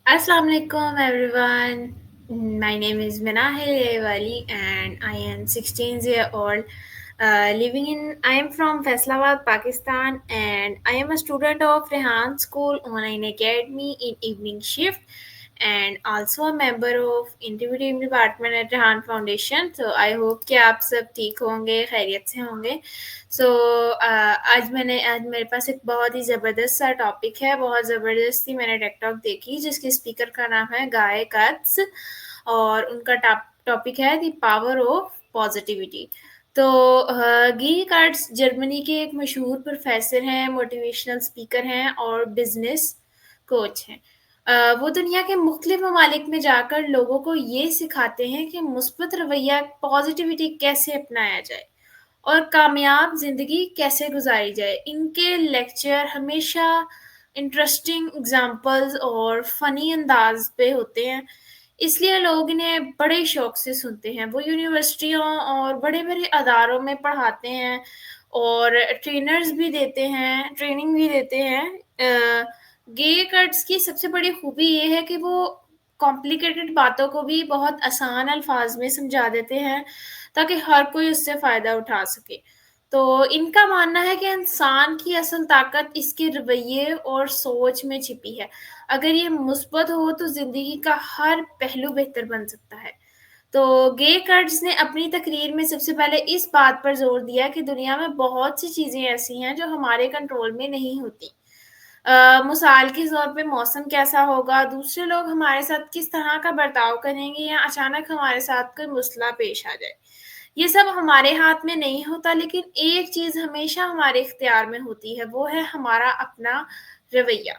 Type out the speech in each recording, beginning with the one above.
Assalamu alaikum everyone. My name is Minahil Wali and I am 16 years old. I am from Faisalabad, Pakistan, and I am a student of Rehan School Online Academy in evening shift, and also a member of Interview Team Department at Rehan Foundation. So I hope कि आप सब ठीक होंगे, खैरियत से होंगे. सो आज मेरे पास एक बहुत ही ज़बरदस्त सा टॉपिक है, बहुत ज़बरदस्ती मैंने टेकटॉक देखी जिसके स्पीकर का नाम है गाय कट्स, और उनका टॉपिक है द पावर ऑफ पॉजिटिविटी. तो गी कार्ड्स जर्मनी के एक मशहूर प्रोफेसर हैं, मोटिवेशनल स्पीकर हैं और बिजनेस कोच हैं. वो दुनिया के मुख्तलिफ ममालिक में जाकर लोगों को ये सिखाते हैं कि मुस्बत रवैया, पॉजिटिविटी कैसे अपनाया जाए और कामयाब ज़िंदगी कैसे गुजारी जाए. इनके लेक्चर हमेशा इंटरेस्टिंग एग्जांपल्स और फ़नी अंदाज पे होते हैं, इसलिए लोग इन्हें बड़े शौक से सुनते हैं. वो यूनिवर्सिटियों और बड़े-बड़े अदारों में पढ़ाते हैं और ट्रेनिंग भी देते हैं. गे कट्स की सबसे बड़ी खूबी ये है कि वो कॉम्प्लिकेटेड बातों को भी बहुत आसान अल्फाज में समझा देते हैं ताकि हर कोई उससे फ़ायदा उठा सके. तो इनका मानना है कि इंसान की असल ताकत इसके रवैये और सोच में छिपी है. अगर ये मुस्बत हो तो ज़िंदगी का हर पहलू बेहतर बन सकता है. तो गे कर्ट्ज़ ने अपनी तकरीर में सबसे पहले इस बात पर ज़ोर दिया कि दुनिया में बहुत सी चीज़ें ऐसी हैं जो हमारे कंट्रोल में नहीं होती. मिसाल के तौर पे मौसम कैसा होगा, दूसरे लोग हमारे साथ किस तरह का बर्ताव करेंगे या अचानक हमारे साथ कोई मसला पेश आ जाए. ये सब हमारे हाथ में नहीं होता, लेकिन एक चीज़ हमेशा हमारे इख्तियार में होती है, वो है हमारा अपना रवैया.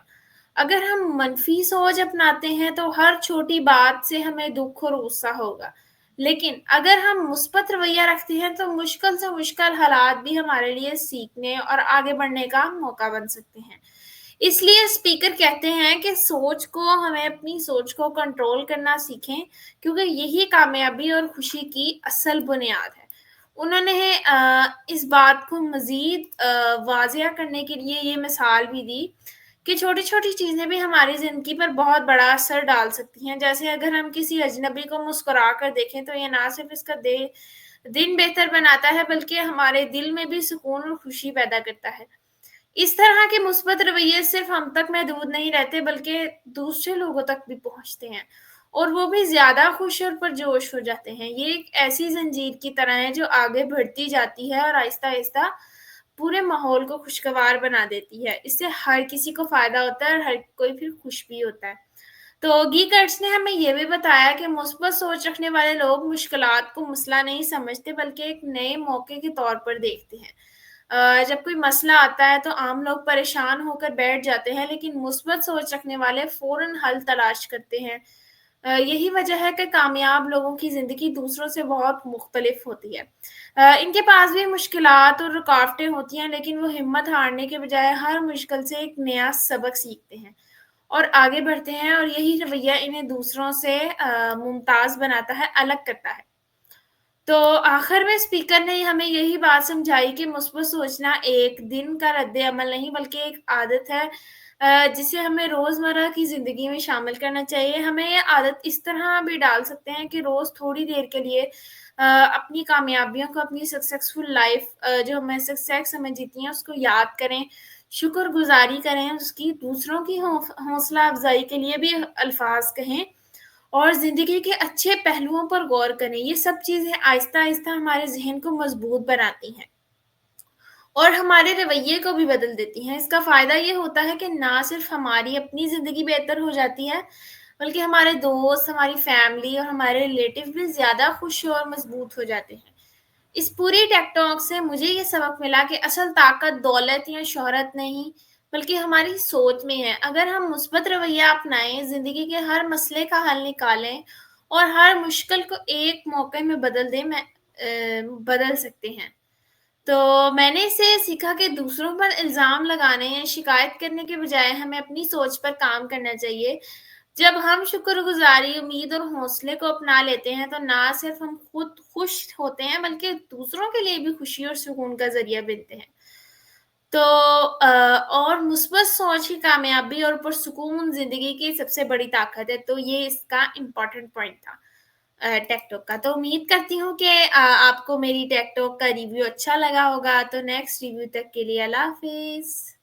अगर हम मनफी सोच अपनाते हैं तो हर छोटी बात से हमें दुख और गुस्सा होगा, लेकिन अगर हम मुस्बत रवैया रखते हैं तो मुश्किल से मुश्किल हालात भी हमारे लिए सीखने और आगे बढ़ने का मौका बन सकते हैं. इसलिए स्पीकर कहते हैं कि हमें अपनी सोच को कंट्रोल करना सीखें, क्योंकि यही कामयाबी और खुशी की असल बुनियाद है. उन्होंने इस बात को मज़ीद वाज़िया करने के लिए ये मिसाल भी दी कि छोटी-छोटी चीज़ें भी हमारी ज़िंदगी पर बहुत बड़ा असर डाल सकती हैं. जैसे अगर हम किसी अजनबी को मुस्कुरा कर देखें तो ये ना सिर्फ़ इसका दिन बेहतर बनाता है, बल्कि हमारे दिल में भी सुकून और खुशी पैदा करता है. इस तरह के मुस्बत रवैये सिर्फ हम तक महदूद नहीं रहते, बल्कि दूसरे लोगों तक भी पहुंचते हैं और वो भी ज्यादा खुश और पुरजोश हो जाते हैं. ये एक ऐसी जंजीर की तरह है जो आगे बढ़ती जाती है और आहिस्ता आहिस्ता पूरे माहौल को खुशगवार बना देती है. इससे हर किसी को फायदा होता है और हर कोई फिर खुश भी होता है. तो गीकर्ट्स ने हमें ये भी बताया कि मुस्बत सोच रखने वाले लोग मुश्किलात को मसला नहीं समझते, बल्कि एक नए मौके के तौर पर देखते हैं. जब कोई मसला आता है तो आम लोग परेशान होकर बैठ जाते हैं, लेकिन मुस्बत सोच रखने वाले फ़ौरन हल तलाश करते हैं. यही वजह है कि कामयाब लोगों की ज़िंदगी दूसरों से बहुत मुख्तलिफ होती है. इनके पास भी मुश्किलात और रुकावटें होती हैं, लेकिन वो हिम्मत हारने के बजाय हर मुश्किल से एक नया सबक सीखते हैं और आगे बढ़ते हैं, और यही रवैया इन्हें दूसरों से मुमताज़ बनाता है, अलग करता है. तो आखिर में स्पीकर ने हमें यही बात समझाई कि मुस्बत सोचना एक दिन का रद्द-ए-अमल नहीं, बल्कि एक आदत है जिसे हमें रोज़मर्रा की ज़िंदगी में शामिल करना चाहिए. हमें ये आदत इस तरह भी डाल सकते हैं कि रोज़ थोड़ी देर के लिए अपनी कामयाबियों को, अपनी सक्सेसफुल लाइफ़ जो हमें सक्सेस हमें जीती है, उसको याद करें, शुक्रगुज़ारी करें उसकी, दूसरों की हौसला अफ़ज़ाई के लिए भी अल्फ़ाज़ कहें और ज़िंदगी के अच्छे पहलुओं पर गौर करें. ये सब चीज़ें आहिस्ता-आहिस्ता हमारे ज़हन को मज़बूत बनाती हैं और हमारे रवैये को भी बदल देती हैं. इसका फ़ायदा ये होता है कि ना सिर्फ़ हमारी अपनी ज़िंदगी बेहतर हो जाती है, बल्कि हमारे दोस्त, हमारी फैमिली और हमारे रिलेटिव भी ज़्यादा खुश और मज़बूत हो जाते हैं. इस पूरी टेक टॉक से मुझे ये सबक मिला कि असल ताकत दौलत या शोहरत नहीं, बल्कि हमारी सोच में है. अगर हम मुस्बत रवैया अपनाएं, जिंदगी के हर मसले का हल निकालें और हर मुश्किल को एक मौके में बदल सकते हैं. तो मैंने इससे सीखा कि दूसरों पर इल्ज़ाम लगाने या शिकायत करने के बजाय हमें अपनी सोच पर काम करना चाहिए. जब हम शुक्रगुज़ारी, उम्मीद और हौसले को अपना लेते हैं, तो ना सिर्फ़ हम खुद खुश होते हैं, बल्कि दूसरों के लिए भी खुशी और सुकून का ज़रिया बनते हैं. تو اور مثبت سوچ ہی کامیابی اور پرسکون زندگی کی سب سے بڑی طاقت ہے، تو یہ اس کا امپورٹنٹ پوائنٹ تھا ٹیک ٹاک کا۔ تو امید کرتی ہوں کہ آپ کو میری ٹیک ٹاک کا ریویو اچھا لگا ہوگا، تو نیکسٹ ریویو تک کے لیے اللہ حافظ۔